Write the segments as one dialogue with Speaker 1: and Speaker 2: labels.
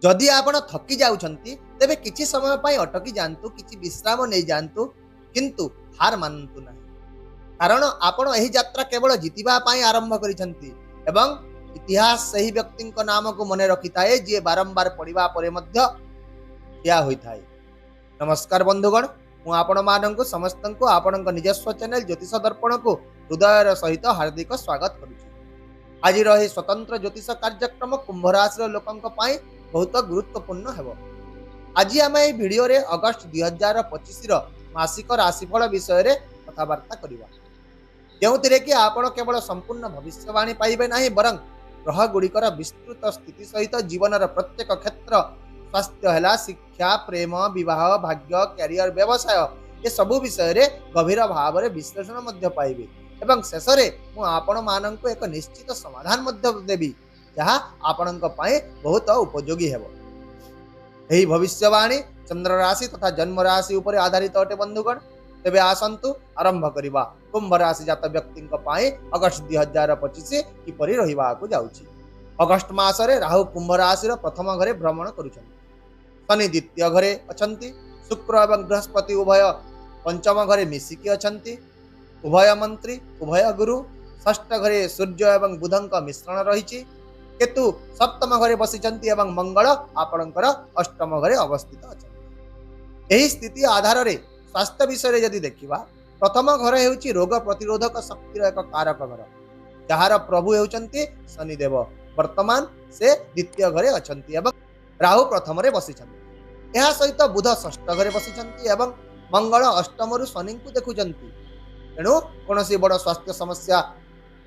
Speaker 1: जदि आपण थकी जाउछंती तेबे किछि समय पई अटकी जानतु, किछि विश्राम नै जानतु, किंतु हार मानतु नाही। कारण आपण एही यात्रा केवल जितिबा पई आरंभ करिसंती एवं इतिहास सही व्यक्ति नाम को मने रखिथाए जे बारंबार पढ़िबा परे मध्य या होइथाए। नमस्कार बंधुगण, मु आपण मानंकु समस्तंकु आपणक निजस्व चैनल ज्योतिष दर्पण को हृदयर सहित हार्दिक स्वागत करूछि। आज रही स्वतंत्र ज्योतिष कार्यक्रम कुंभ राशि लोकंक पई बहुत गुरुत्वपूर्ण हेबो। आज आम ए वीडियो रे अगस्त 2025 रो मासिक राशिफल विषय रे कथावार्ता करिवा, जेउथिरे कि आपण केवल संपूर्ण भविष्यवाणी पाइबे नाही बरं ग्रह गुड़िकर विस्तृत स्थिति सहित जीवनर प्रत्येक क्षेत्र, स्वास्थ्य है, शिक्षा, प्रेम, विवाह, भाग्य, कैरियर, व्यवसाय ये सबु विषय रे गभीर भाव रे विश्लेषण मध्य पाइबे एवं शेष रे मु आपण मानंको एक निश्चित समाधान मध्य देबी जहाँ आपणक पई बहुत उपयोगी हेबो। एही भविष्यवाणी चंद्र राशि तथा जन्म राशि उपर आधारित अटे बंधुगण। तेबे आसंतु आरंभ करिबा कुंभ राशि जात व्यक्ति पई अगस्त 2025 किपरि रहिबा को जाउछि। अगस्त मासरे राहु कुंभ राशि रो प्रथम घरे भ्रमण करूछन्ति, शनि द्वितीय घरे अछन्ति, शुक्र एवं बृहस्पति उभय पंचम घरे मिसिकी अछन्ति, उभय मंत्री उभय गुरु। षष्ठ घरे सूर्य एवं बुधंक मिश्रण रहिछि, केतु सप्तम घरे बसिचन्ति एवं मंगल आपणकर अष्टम घरे अवस्थित अछन्ति। एही स्थिति आधार रे स्वास्थ्य विषय यदि देखिबा, प्रथम घर हेउछि रोग प्रतिरोधक शक्तिर एक कारक घर, जहार प्रभु हेउचन्ति शनिदेव। वर्तमान से द्वितीय घरे अछन्ति एवं राहु प्रथम रे बसिचन्ति। एहा सहित बुध षष्ठ घरे बसिचन्ति एवं मंगल अष्टम रु शनि को देखुचन्ति। तेणु कोनोसी बड़ स्वास्थ्य समस्या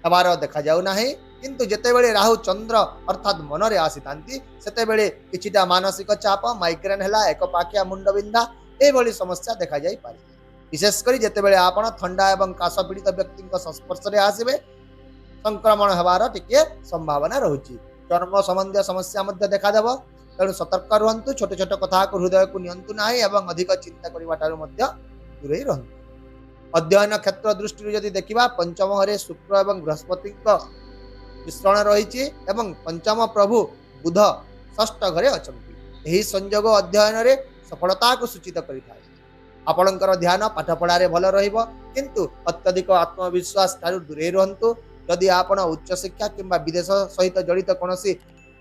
Speaker 1: हबार देखा जाउ नाही, किंतु जेतेबेले राहु चंद्र अर्थात मन रे आसीतांती सेतेबेले किछिटा मानसिक चाप, माइग्रेन हैला, एक पाखिया मुंड बिंधा एभली समस्या देखा जाई पारे। विशेषकर जेतेबेले आपण ठंडा एवं काश पीड़ित व्यक्ति संस्पर्श रे आसीबे संक्रमण हबार टिके संभावना रहुची। चर्म संबंधी समस्या मध्य देखा देबो, तेणु सतर्क रहंतु। छोट छोट कथा को हृदय को नियंतु नाही एवं अधिक चिंता करिवा ठारू मध्य दूरे रहंतु। अध्ययन क्षेत्र दृष्टि यदि देखिबा, पंचम घरे शुक्र एवं बृहस्पति मिश्रण रही एवं पंचम प्रभु बुध षष्ठ घरे अछंती। एही संयोग अध्ययन रे सफलता को सूचित करिथाय। आपणकर ध्यान पाठ पढ़ारे भल रहिबो, किंतु अत्यधिक आत्मविश्वास ठारू दूरे रहंतु। यदि आपण उच्च शिक्षा किंबा विदेश सहित जड़ित कोनोसी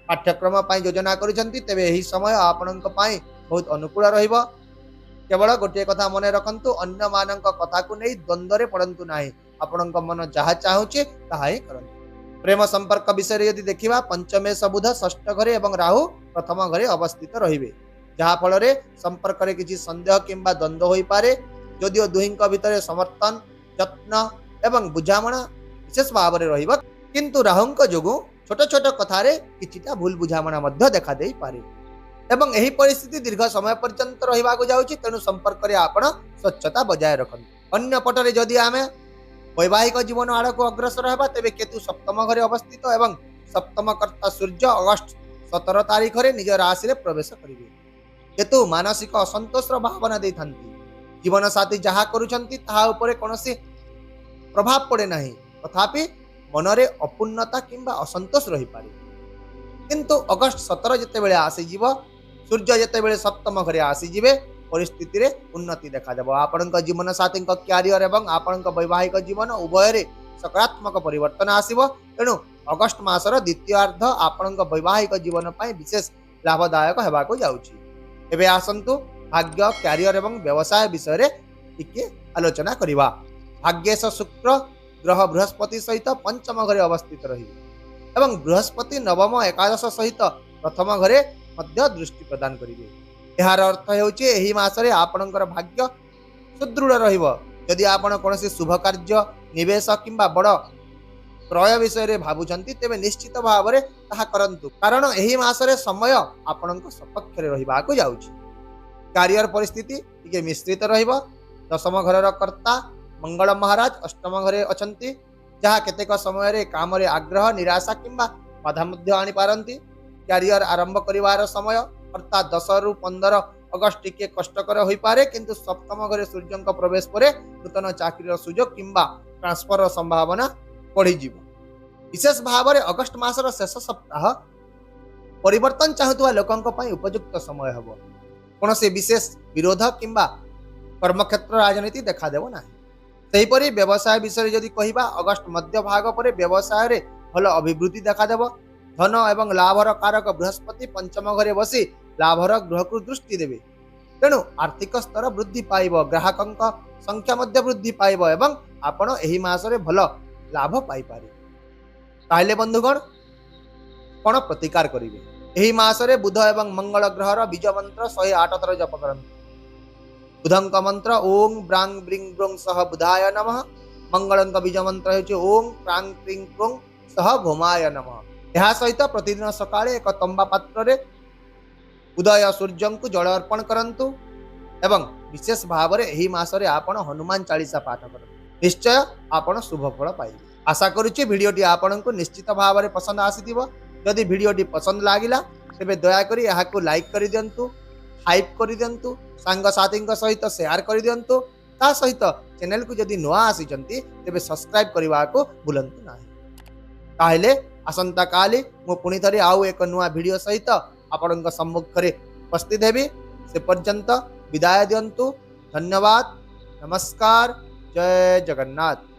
Speaker 1: पाठ्यक्रम पई योजना करिसंती तेबे एही समय आपणक पई बहुत अनुकूल रहिबो। केवल गोटे कथा मन रखंतु, अन्य मानक कथा को नहीं द्वंद्व रे पड़ंतु नाही। आपणक मन जहा चाहुचे ताहा ही करंतु। प्रेम संपर्क विषय यदि देखिबा, पंचमेश बुध षष्ठ घरे एवं राहु प्रथम घरे अवस्थित रहिबे, जहा फल रे संपर्क रे किछि संदेह किंबा द्वंद्व होई पारे। यदिओ दुहिंक भितरे समर्थन, यत्न एवं बुझामणा विशेष भाव रे रहिबा, किंतु राहुंक जोगु छोट छोट कथा रे किछिटा भूल बुझामणा मध्य देखा देई पारे एवं एही परिस्थिति दीर्घ समय पर्यंत रहिबा को जाउछि। तेनु संपर्क रे आपण स्वच्छता बजाय रखंतु। अन्य पटरे जदि आमे वैवाहिक जीवन आड़ को अग्रसर हेबा, तेबे केतु सप्तम घरे अवस्थित एवं सप्तम कर्ता सूर्य अगस्त 17 तारिख रे निज राशि रे प्रवेश करिवे। केतु मानसिक असंतोष भावना देथांती। जीवन साथी जहा करूछंती ताहा उपरे कोनोसी प्रभाव पड़े नाही, तथापि मनरे अपूर्णता किंबा असंतोष रही पारे। किंतु अगस्त 17 जेतेबेले आसी जीव, सूर्य जेतेबेले सप्तम घरे आसी जिवे, परिस्थिति रे उन्नति देखा देबो। आपणक जीवन साथी कैरियर एवं आपणक वैवाहिक जीवन उभय रे सकारात्मक परिवर्तन आसीबो। तेणु अगस्त मासर द्वितीयार्ध आपणक वैवाहिक जीवन पई विशेष लाभदायक हेबा को जाउछि। एबे आसंतु भाग्य, कैरियर एवं व्यवसाय विषय रे टिके आलोचना करिवा। भाग्येश शुक्र ग्रह बृहस्पति सहित पंचम घरे अवस्थित रही एवं बृहस्पति नवम एकादश सहित प्रथम घरे मध्य दृष्टि प्रदान करिवे। एहार अर्थ हेउछि एही मासरे आपणकर भाग्य सुदृढ़ रहिबो। यदि आपण कोनोसी शुभ कार्य, निवेश किंबा बड़ क्रय विषय रे भाबुचंती तेबे निश्चित भाव रे ताहा करंतु, कारण एही मासरे समय आपणक सपक्ष रे रहिबा को जाउछि। कैरियर परिस्थिति टिके मिश्रित रहिबो। दशम घरर कर्ता मंगल महाराज अष्टम घरे अछंती, जहा केतेक समय रे काम रे आग्रह, निराशा किंबा बाधा मध्य आनी पारंती। कैरियर आरंभ करिवार समय अर्थात 10 रु 15 अगस्त टिके कष्टकर होई पारे, किंतु सप्तम घरे सूर्यंक प्रवेश परे नूतन चाकरीर सुजोग किंबा ट्रांसफर संभावना बढ़ी जीव। विशेष भाव में अगस्त मासर शेष सप्ताह परिवर्तन चाहूवा लोकों उपयुक्त समय हम कौन से विशेष विरोध किंबा कर्मक्षेत्र राजनीति देखादेव ना। सेहीपरि व्यवसाय विषय जदि कहबा अगस्ट मध्य भाग पर व्यवसाय रे भल अभिवृद्धि देखादेव। धन एवं लाभर कारक बृहस्पति पंचम घरे बसी लाभर गृह को दृष्टि देवे, तेणु आर्थिक स्तर वृद्धि पाइब, ग्राहकों संख्या मध्य वृद्धि पाइब एवं आपण एही मासरे भल लाभ पाई पारे। ताहले बंधुगण कोन प्रतिकार करिवे? एही मासरे बुध एवं मंगल ग्रहर बीज मंत्र 108 थर जप करंतु। बुधंक मंत्र ओं ब्रांग ब्रिंग ब्रोंग सह बुधाय नमः। मंगलंक बीज मंत्र हेउछि ओं प्रांग प्रिंग प्रोंग सह भौमाय नमः। यह सहित प्रतिदिन सकाळे एक तंबा पात्र रे उदय सूर्य को जल अर्पण करंतु एवं विशेष भाव में एही मासरे आपण हनुमान चालीसा पाठ करंतु, निश्चय आपण शुभ फल पाइबे। आशा करुछि भिडियोटी आपनको निश्चित भाव में पसंद आसीथिबो। जदि भिडियोटी पसंद लागिला तेबे दया करी एहाकु लाइक करि दियंतु, हाइप करि दियंतु, सांग साथी सहित शेयर करि दियंतु। ता सहित चैनल को जदि नुआ आसीचंती तेबे सब्सक्राइब करबा को भूलंतु नाही। ताहले आसंता काली मु पुणी थरे आउ एक नुआ वीडियो सहित आपणक सम्मुखरे उपस्थित हेबी। से पर्यंत विदाय दियंतु। धन्यवाद। नमस्कार। जय जगन्नाथ।